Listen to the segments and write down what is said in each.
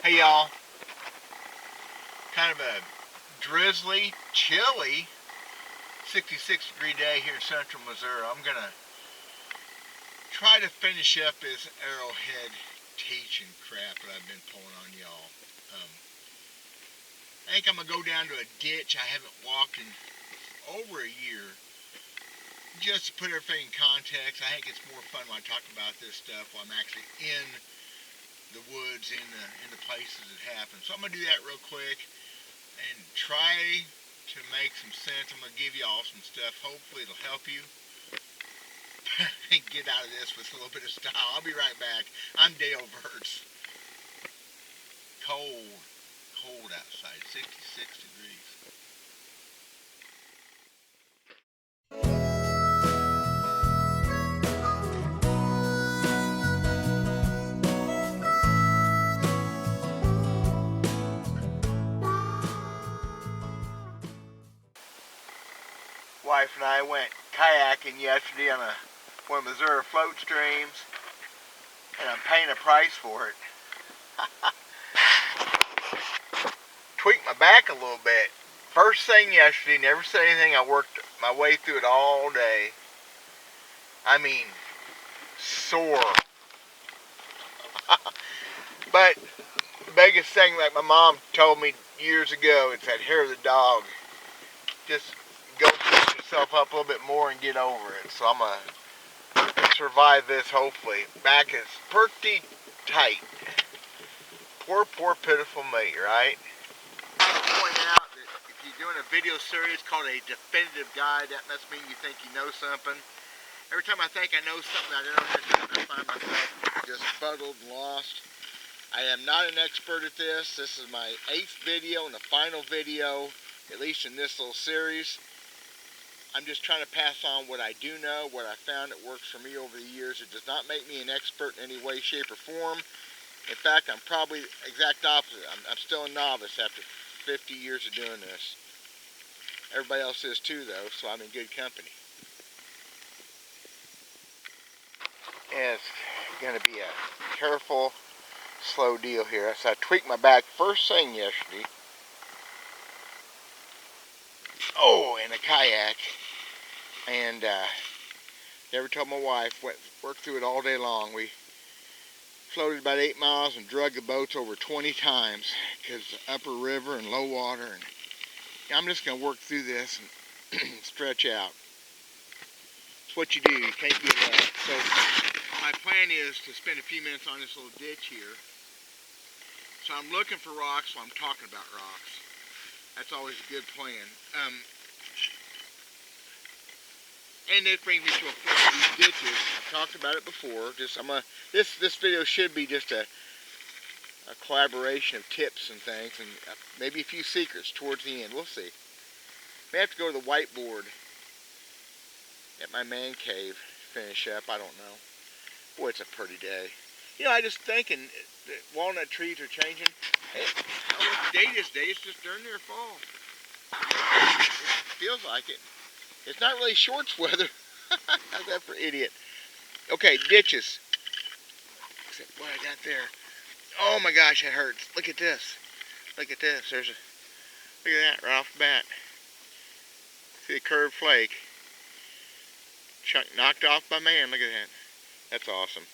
Hey y'all, kind of a drizzly, chilly 66-degree day here in central Missouri. I'm going to try to finish up this Arrowhead teaching crap that I've been pulling on y'all. I think I'm going to go down to a ditch I haven't walked in over a year. Just to put everything in context, I think it's more fun when I talk about this stuff while I'm actually in the woods, in the places it happens. So I'm going to do that real quick and try to make some sense. I'm going to give you all some stuff. Hopefully it'll help you get out of this with a little bit of style. I'll be right back. I'm Dale Verts. Cold outside, 66 degrees. Wife and I went kayaking yesterday on one of Missouri float streams, and I'm paying a price for it. Tweaked my back a little bit. First thing yesterday, never said anything. I worked my way through it all day. I mean, sore. But the biggest thing, like my mom told me years ago, it's that hair of the dog. Just go push yourself up a little bit more and get over it. So I'm going to survive this, hopefully. Back is pretty tight. Poor pitiful me, right? I want to point out that if you're doing a video series called a definitive guide, that must mean you think you know something. Every time I think I know something I don't know, I find myself just fuddled and lost. I am not an expert at this. This is my 8th video and the final video, at least in this little series. I'm just trying to pass on what I do know, what I found that works for me over the years. It does not make me an expert in any way, shape, or form. In fact, I'm probably the exact opposite. I'm still a novice after 50 years of doing this. Everybody else is too, though, so I'm in good company. And it's going to be a careful, slow deal here. So I tweaked my back first thing yesterday. Oh, in a kayak. And never told my wife. Worked through it all day long. We floated about 8 miles and drug the boats over 20 times because upper river and low water. And I'm just going to work through this and stretch out. It's what you do. You can't give up. So my plan is to spend a few minutes on this little ditch here. So I'm looking for rocks while I'm talking about rocks. That's always a good plan. And this brings me to a point of these ditches. I've talked about it before. This video should be just a collaboration of tips and things, and maybe a few secrets towards the end. We'll see. May have to go to the whiteboard at my man cave, finish up. I don't know. Boy, it's a pretty day. You know, I just thinking that walnut trees are changing. Hey, I don't know what the date is today. It's just darn near fall. It feels like it. It's not really shorts weather. How's that for idiot? Okay, ditches. Except what I got there. Oh my gosh, it hurts. Look at this. Look at this. Look at that right off the bat. See the curved flake. Chunk knocked off by man. Look at that. That's awesome.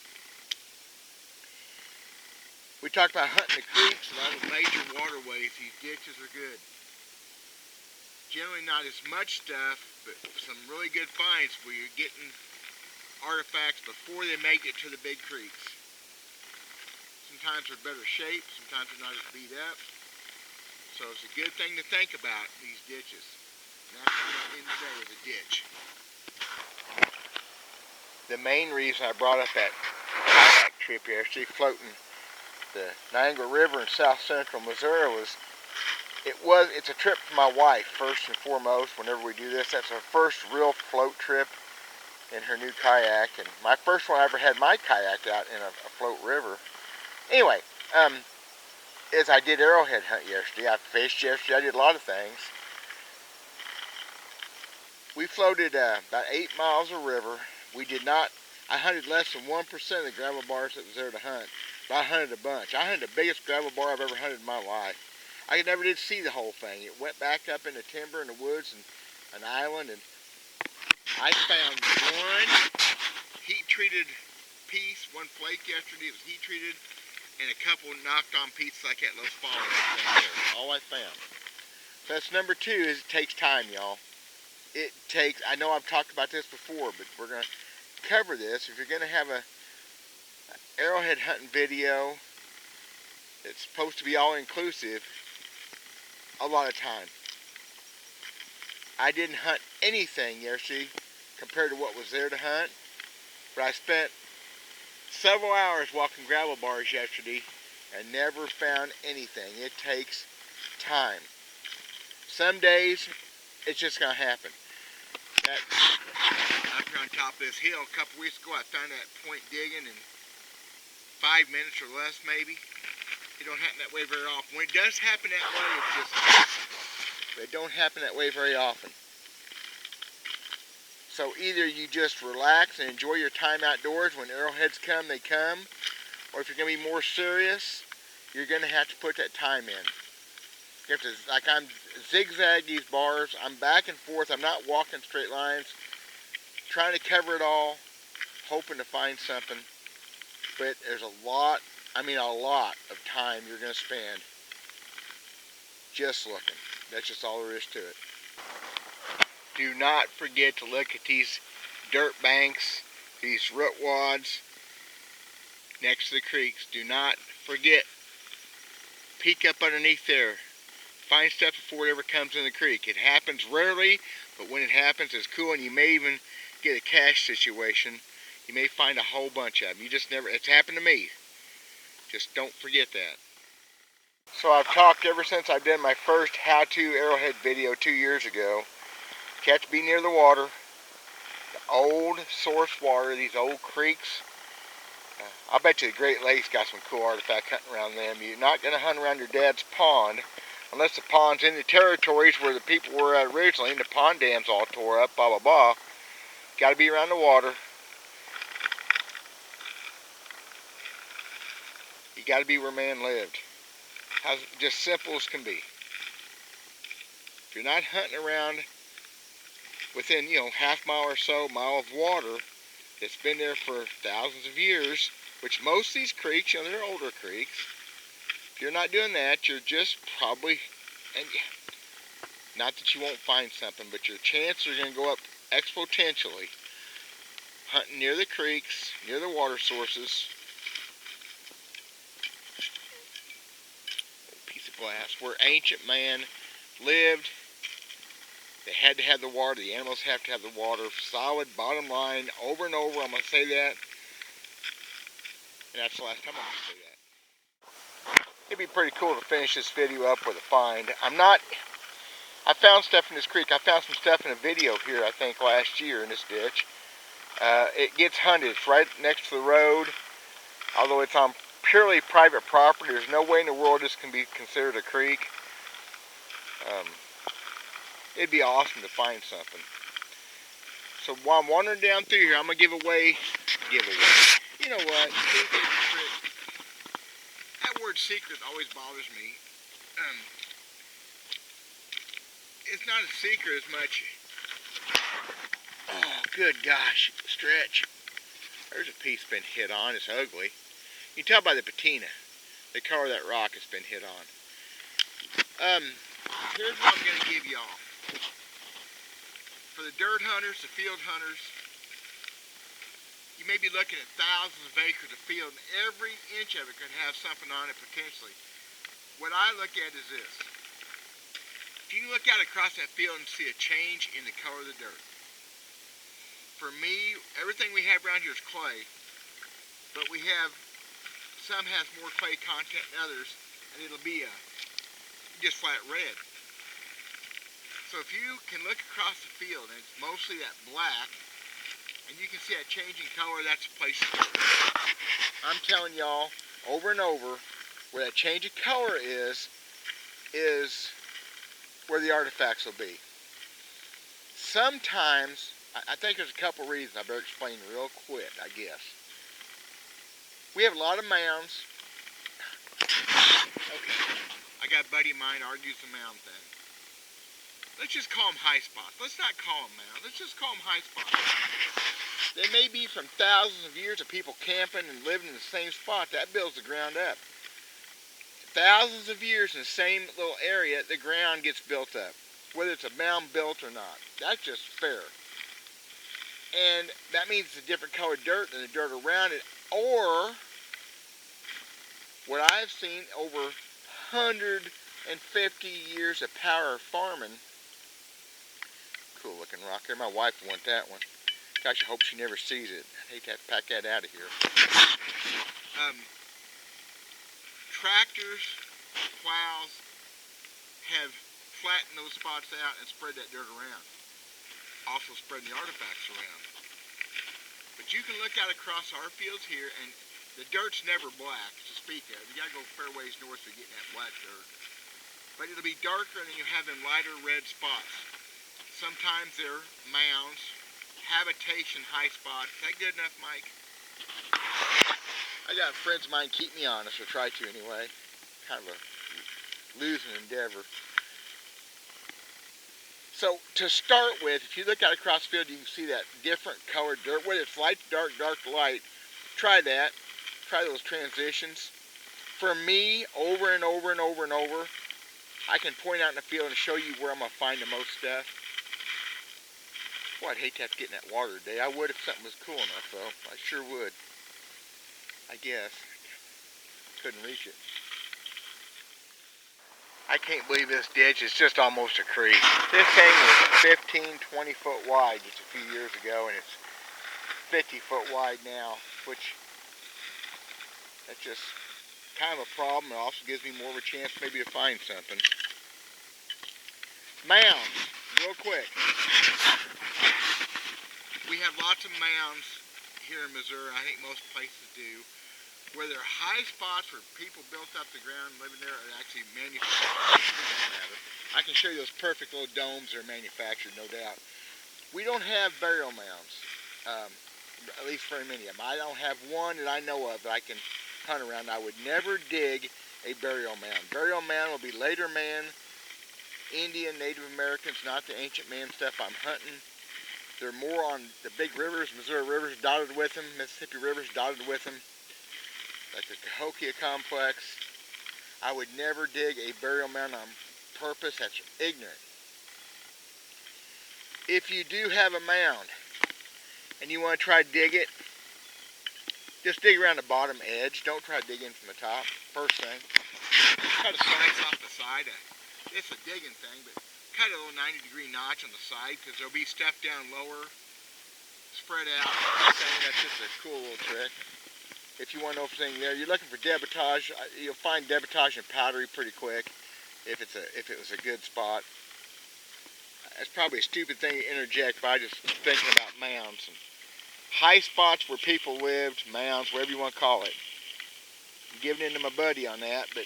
We talked about hunting the creeks and all the major waterways. These ditches are good. Generally not as much stuff, but some really good finds where you're getting artifacts before they make it to the big creeks. Sometimes they're better shape, sometimes they're not as beat up. So it's a good thing to think about, these ditches. And that's what I'm in today with a ditch. The main reason I brought up that kayak trip yesterday, floating the Niagara River in south central Missouri, it's a trip for my wife, first and foremost. Whenever we do this, that's our first real float trip in her new kayak, and my first one I ever had my kayak out in a float river. Anyway, as I did arrowhead hunt yesterday, I fished yesterday, I did a lot of things. We floated about 8 miles of river. I hunted less than 1% of the gravel bars that was there to hunt. But I hunted a bunch. I hunted the biggest gravel bar I've ever hunted in my life. I never did see the whole thing. It went back up in the timber in the woods and an island, and I found one heat-treated piece, one flake yesterday. It was heat-treated, and a couple knocked on pieces like that little falling thing there. All I found. So that's number 2 is it takes time, y'all. It takes, I know I've talked about this before, but we're going to cover this. If you're going to have a arrowhead hunting video that's supposed to be all-inclusive, a lot of time. I didn't hunt anything yesterday compared to what was there to hunt, but I spent several hours walking gravel bars yesterday and never found anything. It takes time. Some days, it's just going to happen. That, up here on top of this hill, a couple weeks ago, I found that point digging in 5 minutes or less, maybe. It don't happen that way very often. When it does happen that way, it's just, it don't happen that way very often. So either you just relax and enjoy your time outdoors. When arrowheads come, they come. Or if you're going to be more serious, you're going to have to put that time in. You have to, like I'm zigzag these bars. I'm back and forth. I'm not walking straight lines. Trying to cover it all. Hoping to find something. But there's a lot of time you're going to spend just looking. That's just all there is to it. Do not forget to look at these dirt banks, these root wads next to the creeks. Do not forget, peek up underneath there. Find stuff before it ever comes in the creek. It happens rarely, but when it happens, it's cool, and you may even get a cache situation. You may find a whole bunch of them. You just never, it's happened to me. Just don't forget that. So I've talked ever since I did my first how-to arrowhead video 2 years ago. You have to be near the water, the old source water, these old creeks. I bet you the Great Lakes got some cool artifact hunting around them. You're not going to hunt around your dad's pond unless the pond's in the territories where the people were at originally and the pond dam's all tore up, blah, blah, blah. Got to be around the water. You got to be where man lived. Just simple as can be. If you're not hunting around within, half mile or so, mile of water that's been there for thousands of years, which most of these creeks, they're older creeks. If you're not doing that, you're just probably, and not that you won't find something, but your chances are going to go up exponentially hunting near the creeks, near the water sources. Piece of glass where ancient man lived. They had to have the water. The animals have to have the water. Solid bottom line, over and over. I'm going to say that. And that's the last time I'm going to say that. It'd be pretty cool to finish this video up with a find. I found stuff in this creek. I found some stuff in a video here, I think, last year in this ditch. It gets hunted. It's right next to the road. Although it's on purely private property, there's no way in the world this can be considered a creek. It'd be awesome to find something. So while I'm wandering down through here, I'm going to give away. You know what? That word secret always bothers me. It's not a secret as much. Oh, good gosh. Stretch. There's a piece been hit on. It's ugly. You can tell by the patina. The color of that rock has been hit on. Here's what I'm going to give y'all. For the dirt hunters, the field hunters, you may be looking at thousands of acres of field, and every inch of it could have something on it potentially. What I look at is this. If you look out across that field and see a change in the color of the dirt. For me, everything we have around here is clay, but we have, some has more clay content than others, and it'll be just flat red. So if you can look across the field and it's mostly that black, and you can see that changing color, that's a place to go. I'm telling y'all over and over, where that change of color is where the artifacts will be. Sometimes, I think there's a couple reasons I better explain real quick, I guess. We have a lot of mounds Okay. I got a buddy of mine argues the mound thing. Let's just call them high spots. Let's not call them mounds. Let's just call them high spots. They may be from thousands of years of people camping and living in the same spot. That builds the ground up. Thousands of years in the same little area, the ground gets built up. Whether it's a mound built or not. That's just fair. And that means it's a different colored dirt than the dirt around it. Or, what I've seen over 150 years of power farming. Cool looking rock there. My wife will want that one. Gosh, I hope she never sees it. I hate to have to pack that out of here. Tractors, plows have flattened those spots out and spread that dirt around. Also spreading the artifacts around. But you can look out across our fields here and the dirt's never black to speak of. You gotta go a fair ways north to get that black dirt. But it'll be darker and then you have them lighter red spots. Sometimes they're mounds, habitation high spots. Is that good enough, Mike? I got friends of mine keep me honest, or try to anyway. Kind of a losing endeavor. So to start with, if you look out across the field, you can see that different colored dirt. Whether it's light to dark, dark to light, try that. Try those transitions. For me, over and over and over and over, I can point out in the field and show you where I'm going to find the most stuff. Boy, I'd hate to have to get in that water today. I would if something was cool enough, though. I sure would. I guess. Couldn't reach it. I can't believe this ditch is just almost a creek. This thing was 15, 20 foot wide just a few years ago, and it's 50 foot wide now, which that's just kind of a problem. It also gives me more of a chance maybe to find something. Mounds, real quick. We have lots of mounds here in Missouri. I think most places do. Where there are high spots where people built up the ground living there and actually manufactured. I can show you those perfect little domes that are manufactured, no doubt. We don't have burial mounds, at least very many of them. I don't have one that I know of that I can hunt around. I would never dig a burial mound. Burial mound will be later man, Indian, Native Americans, not the ancient man stuff I'm hunting. They're more on the big rivers. Missouri River's dotted with them. Mississippi River's dotted with them. Like the Cahokia complex. I would never dig a burial mound on purpose. That's ignorant. If you do have a mound and you want to try to dig it, just dig around the bottom edge. Don't try to dig in from the top. First thing. Try to slice off the side. It's a digging thing, but cut a little 90-degree notch on the side because there'll be stuff down lower, spread out. That's just a cool little trick. If you want to know if anything there, you're looking for debitage. You'll find debitage and powdery pretty quick if it was a good spot. That's probably a stupid thing to interject, but I just thinking about mounds and high spots where people lived, mounds, whatever you want to call it. I'm giving in to my buddy on that, but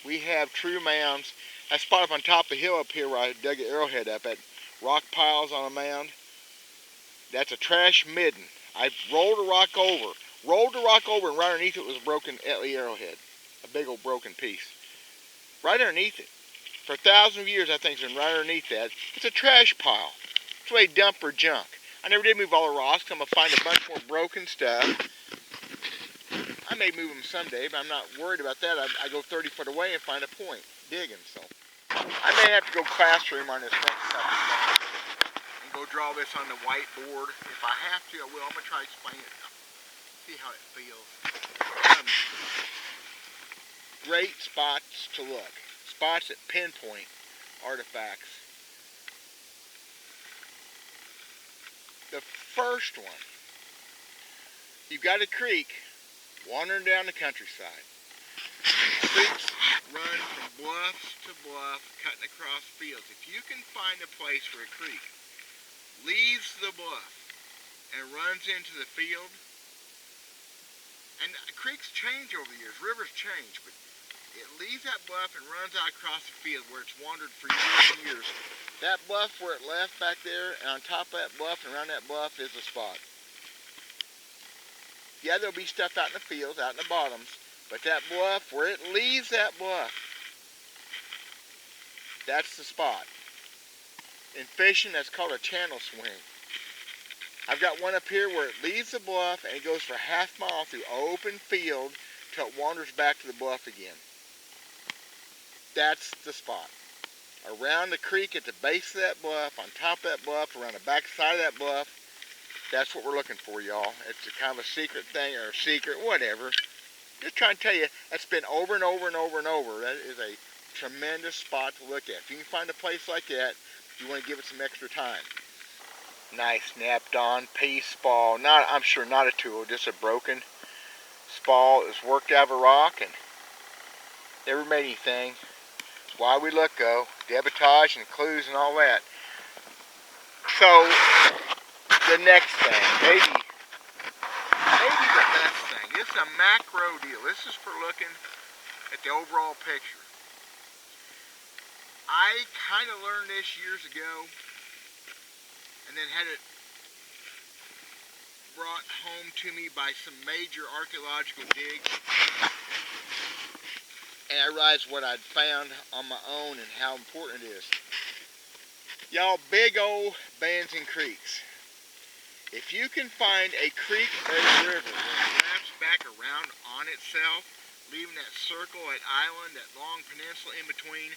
we have true mounds. I spot up on top of the hill up here where I dug the Arrowhead up at rock piles on a mound. That's a trash midden. I rolled the rock over, and right underneath it was a broken Arrowhead, a big old broken piece. Right underneath it. For 1,000 years, that thing's been right underneath that. It's a trash pile. It's the way they dump or junk. I never did move all the rocks. I'm going to find a bunch more broken stuff. I may move them someday, but I'm not worried about that. I go 30 foot away and find a point, digging. So I may have to go classroom on this next stuff and go draw this on the whiteboard. If I have to, I will. I'm going to try to explain it. See how it feels. Great spots to look. Spots that pinpoint artifacts. The first one, you've got a creek wandering down the countryside. Creeks run from bluffs to bluff, cutting across fields. If you can find a place where a creek leaves the bluff and runs into the field, and creeks change over the years, rivers change, but it leaves that bluff and runs out across the field where it's wandered for years and years. That bluff where it left back there, and on top of that bluff and around that bluff is the spot. Yeah, there'll be stuff out in the fields, out in the bottoms, But that bluff, where it leaves that bluff, that's the spot. In fishing, that's called a channel swing. I've got one up here where it leaves the bluff and it goes for a half mile through open field till it wanders back to the bluff again. That's the spot. Around the creek at the base of that bluff, on top of that bluff, around the back side of that bluff, that's what we're looking for, y'all. It's a kind of a secret thing, or a secret, whatever. Just trying to tell you, that's been over and over and over and over. That is a tremendous spot to look at. If you can find a place like that, you want to give it some extra time. Nice snapped on piece spall. Not, I'm sure not a tool, just a broken spall. It's worked out of a rock and never made anything. That's why we look, though. Debitage and clues and all that. So, the next thing, maybe the best thing. This is a macro deal. This is for looking at the overall picture. I kind of learned this years ago and then had it brought home to me by some major archaeological digs. And I realized what I'd found on my own and how important it is. Y'all, big old bends and creeks. If you can find a creek or a river that wraps back around on itself, leaving that circle, that island, that long peninsula in between,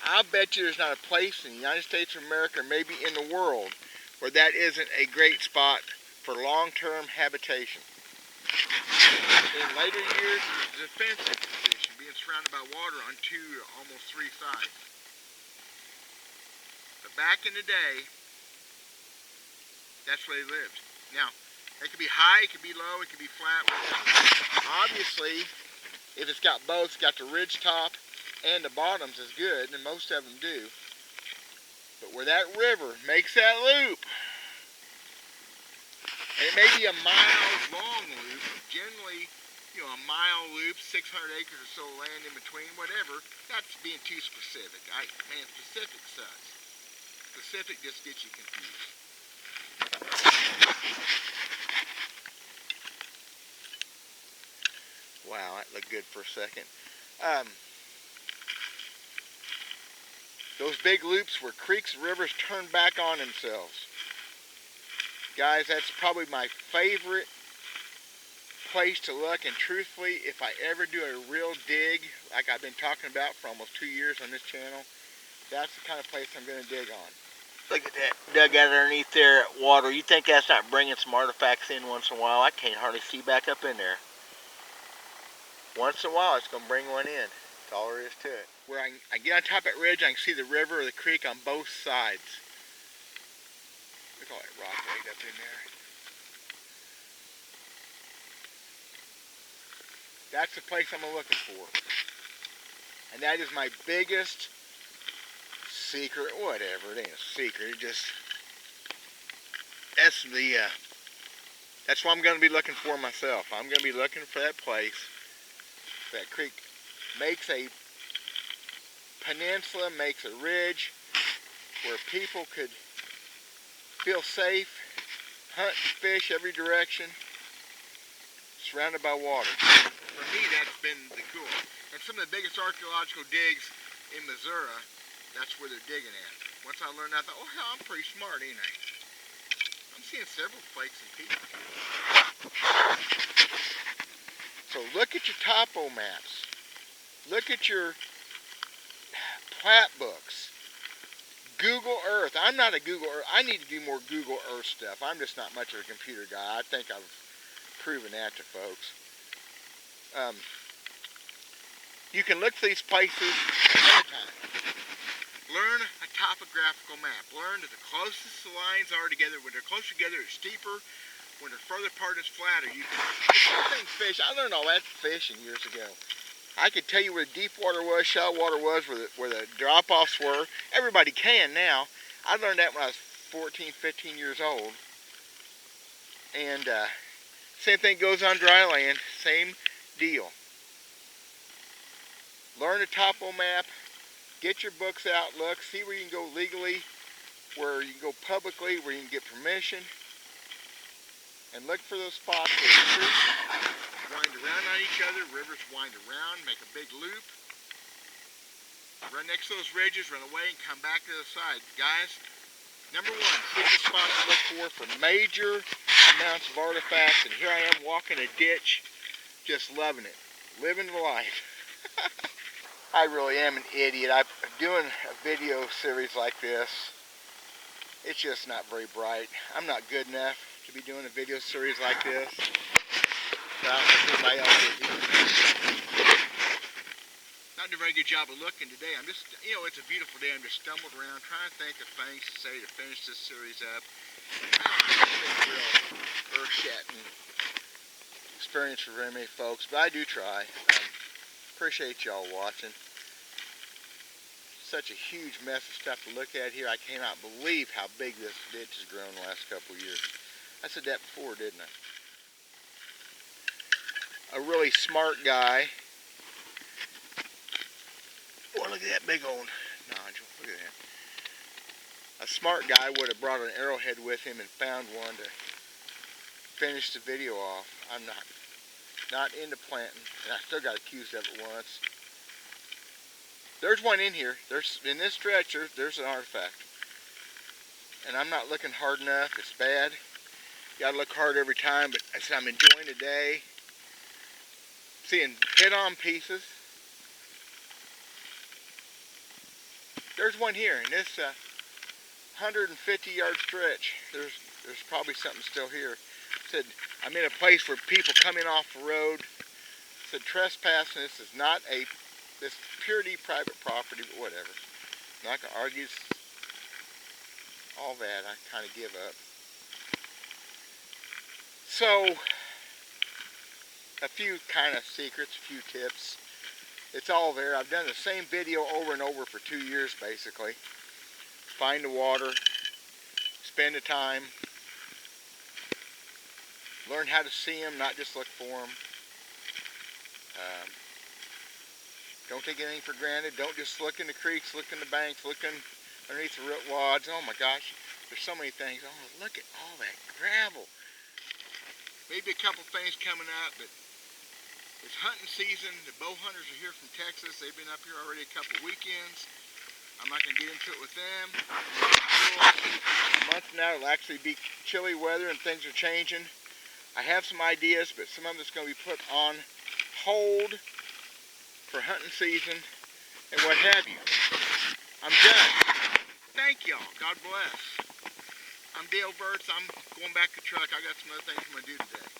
I'll bet you there's not a place in the United States of America, or maybe in the world, where that isn't a great spot for long-term habitation. In later years, it was a defensive position, being surrounded by water on 2 or almost 3 sides. But back in the day, that's where they lived. Now, it could be high, it could be low, it could be flat, whatever. Obviously, if it's got both, it's got the ridge top and the bottoms is good, and most of them do. But where that river makes that loop, and it may be a mile-long loop, generally, you know, a mile loop, 600 acres or so land in between, whatever, that's being too specific. Man, specific sucks. Specific just gets you confused. Wow, that looked good for a second. Those big loops where creeks and rivers turn back on themselves. Guys, that's probably my favorite place to look, and truthfully, if I ever do a real dig, like I've been talking about for almost 2 years on this channel, that's the kind of place I'm going to dig on. Look at that dugout underneath there, water. You think that's not bringing some artifacts in once in a while? I can't hardly see back up in there. Once in a while, it's going to bring one in. That's all there is to it. Where I get on top of that ridge, I can see the river or the creek on both sides. Look at all that rock right up in there. That's the place I'm looking for. And that is my biggest secret, whatever, it ain't a secret, it just, that's what I'm going to be looking for myself. I'm going to be looking for that place, that creek makes a peninsula, makes a ridge, where people could feel safe, hunt and fish every direction, surrounded by water. For me, that's been the cool. And some of the biggest archaeological digs in Missouri, that's where they're digging at. Once I learned that, I thought, oh hell, I'm pretty smart, ain't I? I'm seeing several flakes and pieces. So look at your topo maps. Look at your plat books. Google Earth. I'm not a Google Earth. I need to do more Google Earth stuff. I'm just not much of a computer guy. I think I've proven that to folks. You can look for these places ahead of time. Learn a topographical map. Learn that the closest the lines are together. When they're closer together, it's steeper. When they're further apart, it's flatter. You can fish. I learned all that fishing years ago. I could tell you where the deep water was, shallow water was, where the drop-offs were. Everybody can now. I learned that when I was 14, 15 years old. And same thing goes on dry land. Same deal. Learn a topo map. Get your books out. Look. See where you can go legally, where you can go publicly, where you can get permission. and look for those spots where the creeks wind around on each other, rivers wind around, make a big loop. Run next to those ridges, run away, and come back to the side. Guys, number one, secret spot to look for major amounts of artifacts. And here I am walking a ditch, just loving it, living the life. I really am an idiot. I'm doing a video series like this. It's just not very bright. I'm not good enough to be doing a video series like this. But I don't know if anybody else is either. Not doing a very good job of looking today. I'm just, it's a beautiful day. I'm just stumbled around trying to think of things to say to finish this series up. I don't have a real earth-shattering experience for very many folks, but I do try. Appreciate y'all watching. Such a huge mess of stuff to look at here. I cannot believe how big this ditch has grown the last couple of years. I said that before, didn't I? A really smart guy. Oh, look at that big old nodule. Look at that. A smart guy would have brought an arrowhead with him and found one to finish the video off. I'm not into planting, and I still got accused of it once. There's one in here. In this stretch, there's an artifact. And I'm not looking hard enough. It's bad. You gotta look hard every time, but I'm enjoying the day. Seeing hit-on pieces. There's one here in this 150-yard stretch. There's probably something still here. Said I'm in a place where people coming off the road. Said trespassing. This is not this purely private property, but whatever. I'm not gonna argue all that. I kind of give up. So a few kind of secrets, a few tips. It's all there. I've done the same video over and over for 2 years, basically. Find the water, spend the time, learn how to see them, not just look for them. Don't take anything for granted. Don't just look in the creeks, look in the banks, look underneath the root wads. Oh my gosh, there's so many things. Oh, look at all that gravel. Maybe a couple things coming up, but it's hunting season. The bow hunters are here from Texas. They've been up here already a couple weekends. I'm not going to get into it with them. A month from now it'll actually be chilly weather and things are changing. I have some ideas, but some of it's going to be put on hold for hunting season and what have you. I'm done. Thank y'all. God bless. I'm Dale Burtz. I'm going back to truck. I got some other things I'm going to do today.